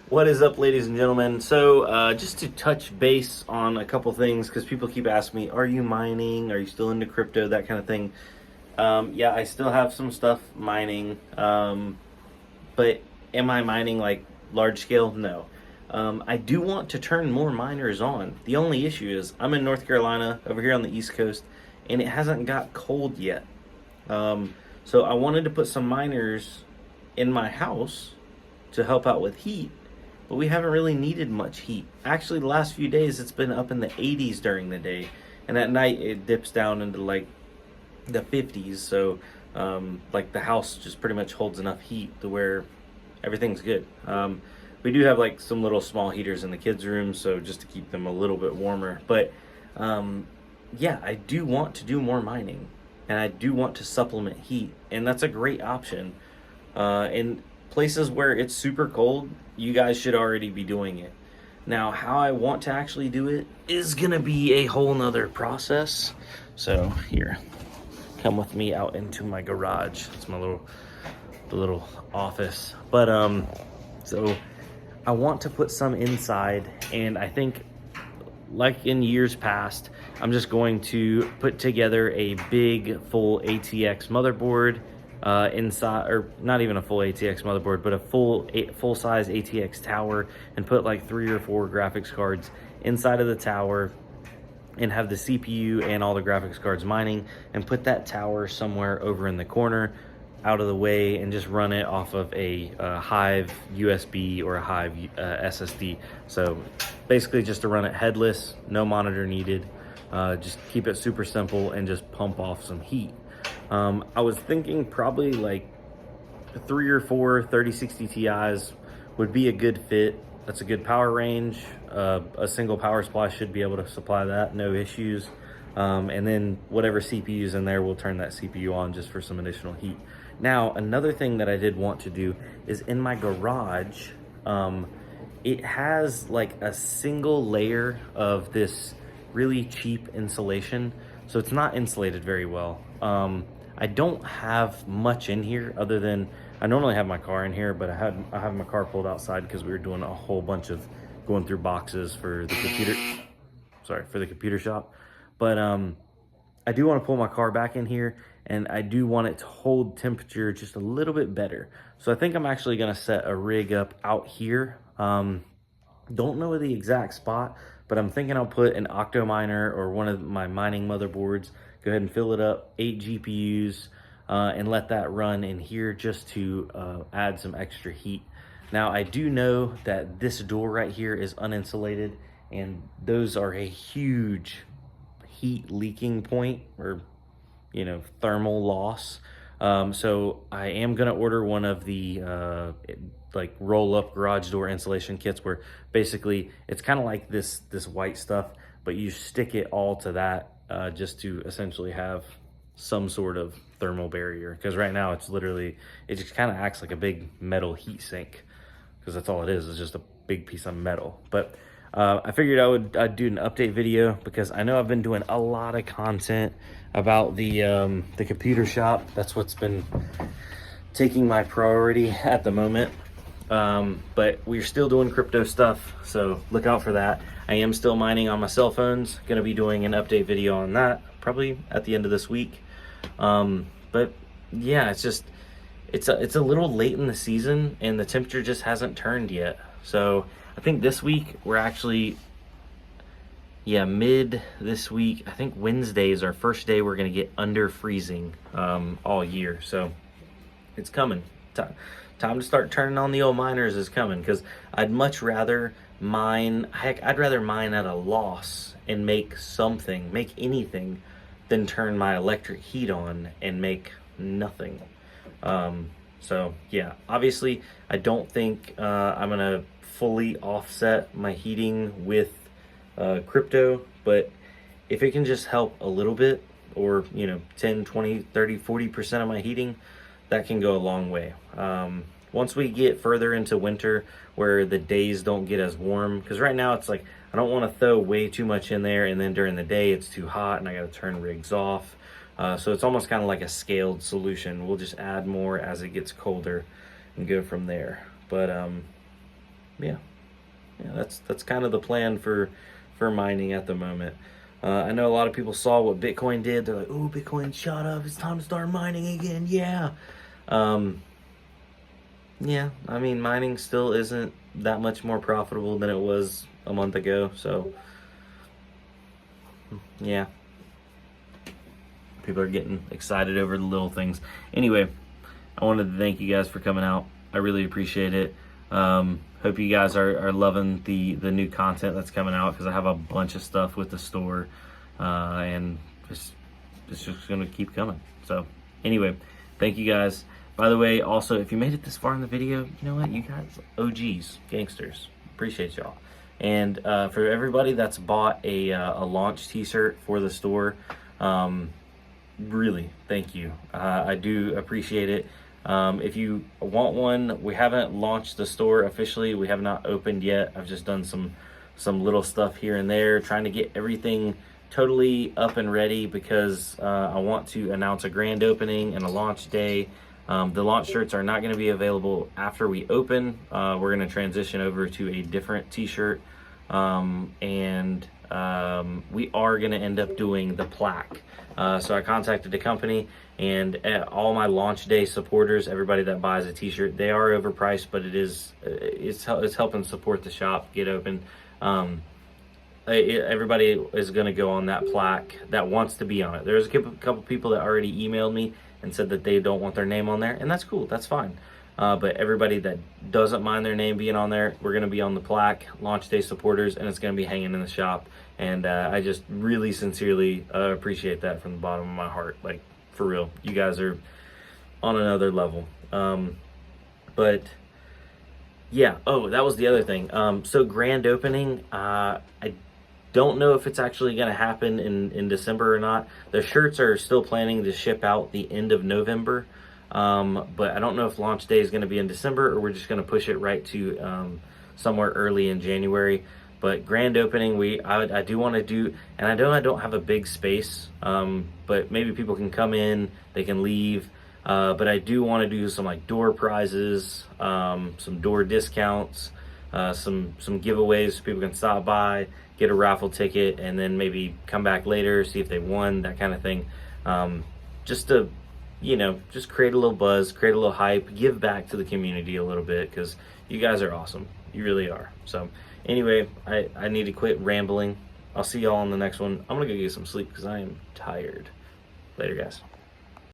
What is up, ladies and gentlemen? So, just to touch base on a couple things, because people keep asking me, are you mining? Are you still into crypto? That kind of thing. Yeah, I still have some stuff mining. But am I mining like large scale? No. I do want to turn more miners on. The only issue is I'm in North Carolina, over here on the East Coast, and it hasn't got cold yet. So I wanted to put some miners in my house to help out with heat, but we haven't really needed much heat. Actually, the last few days it's been up in the 80s during the day, and at night it dips down into like the 50s. So like the house just pretty much holds enough heat to where everything's good. We do have like some little small heaters in the kids' room, so just to keep them a little bit warmer. But yeah, I do want to do more mining, and I do want to supplement heat, and that's a great option. In places where it's super cold, you guys should already be doing it. Now, how I want to actually do it is gonna be a whole nother process. So here, come with me out into my garage. It's my little office. But so I want to put some inside, and I think like in years past, I'm just going to put together a big full ATX motherboard inside, or not even a full ATX motherboard, but a full size ATX tower, and put like 3 or 4 graphics cards inside of the tower, and have the CPU and all the graphics cards mining, and put that tower somewhere over in the corner out of the way, and just run it off of a Hive USB or a Hive SSD. So basically just to run it headless, no monitor needed, just keep it super simple and just pump off some heat. I was thinking probably like 3 or 4 3060 Ti's would be a good fit. That's a good power range. A single power supply should be able to supply that, no issues. And then whatever CPU's in there, we'll turn that CPU on just for some additional heat. Now, another thing that I did want to do is in my garage, it has like a single layer of this really cheap insulation. So it's not insulated very well. I don't have much in here other than, I normally have my car in here, but I have my car pulled outside because we were doing a whole bunch of going through boxes for the computer shop. But I do want to pull my car back in here, and I do want it to hold temperature just a little bit better. So I think I'm actually going to set a rig up out here. Don't know the exact spot, but I'm thinking I'll put an Octominer or one of my mining motherboards, go ahead and fill it up, 8 GPUs, and let that run in here just to add some extra heat. Now, I do know that this door right here is uninsulated, and those are a huge heat leaking point, or thermal loss. So I am gonna order one of the like roll up garage door insulation kits, where basically it's kind of like this white stuff, but you stick it all to that just to essentially have some sort of thermal barrier, because right now it's literally, it just kind of acts like a big metal heat sink, because that's all it is. It's just a big piece of metal. But I figured I'd do an update video, because I know I've been doing a lot of content about the computer shop. That's what's been taking my priority at the moment. But we're still doing crypto stuff, so look out for that. I am still mining on my cell phones. Gonna be doing an update video on that probably at the end of this week. But yeah, it's a little late in the season, and the temperature just hasn't turned yet. So I think this week we're actually, mid this week. I think Wednesday is our first day we're gonna get under freezing all year. So it's coming. Time to start turning on the old miners is coming, because I'd much rather mine, heck, I'd rather mine at a loss and make anything, than turn my electric heat on and make nothing. So yeah, obviously I don't think I'm gonna fully offset my heating with crypto, but if it can just help a little bit, or 10, 20, 30, 40% of my heating, that can go a long way. Once we get further into winter, where the days don't get as warm, because right now it's like, I don't want to throw way too much in there, and then during the day it's too hot and I got to turn rigs off. So it's almost kind of like a scaled solution. We'll just add more as it gets colder and go from there. But yeah, that's kind of the plan for mining at the moment. I know a lot of people saw what Bitcoin did. They're like, "Oh, Bitcoin shot up. It's time to start mining again." Yeah. Um, yeah, I mean, mining still isn't that much more profitable than it was a month ago. So, yeah, people are getting excited over the little things. Anyway, I wanted to thank you guys for coming out. I really appreciate it. Hope you guys are loving the new content that's coming out, because I have a bunch of stuff with the store, and it's just going to keep coming. So anyway, thank you guys. By the way, also, if you made it this far in the video, you know what? You guys, OGs, gangsters. Appreciate y'all. And for everybody that's bought a launch t-shirt for the store, really, thank you. I do appreciate it. If you want one, we haven't launched the store officially. We have not opened yet. I've just done some little stuff here and there, trying to get everything totally up and ready, because I want to announce a grand opening and a launch day. The launch shirts are not going to be available after we open. We're going to transition over to a different t-shirt, and we are going to end up doing the plaque. So I contacted the company, and all my launch day supporters, everybody that buys a t-shirt, they are overpriced, but it's helping support the shop get open. Everybody is going to go on that plaque that wants to be on it. There's a couple people that already emailed me and said that they don't want their name on there, and that's cool, that's fine. But everybody that doesn't mind their name being on there, we're going to be on the plaque, launch day supporters, and it's going to be hanging in the shop. And I just really sincerely appreciate that from the bottom of my heart. Like, for real, you guys are on another level. But yeah, oh, that was the other thing. So grand opening, I don't know if it's actually going to happen in December or not. The shirts are still planning to ship out the end of November. But I don't know if launch day is going to be in December, or we're just going to push it right to somewhere early in January. But grand opening, I do want to do, and I know I don't have a big space, but maybe people can come in, they can leave. But I do want to do some like door prizes, some door discounts, some giveaways so people can stop by, get a raffle ticket, and then maybe come back later, see if they won, that kind of thing. Just to, just create a little buzz, create a little hype, give back to the community a little bit, because you guys are awesome. You really are. So anyway, I need to quit rambling. I'll see y'all on the next one. I'm gonna go get some sleep because I am tired. Later, guys.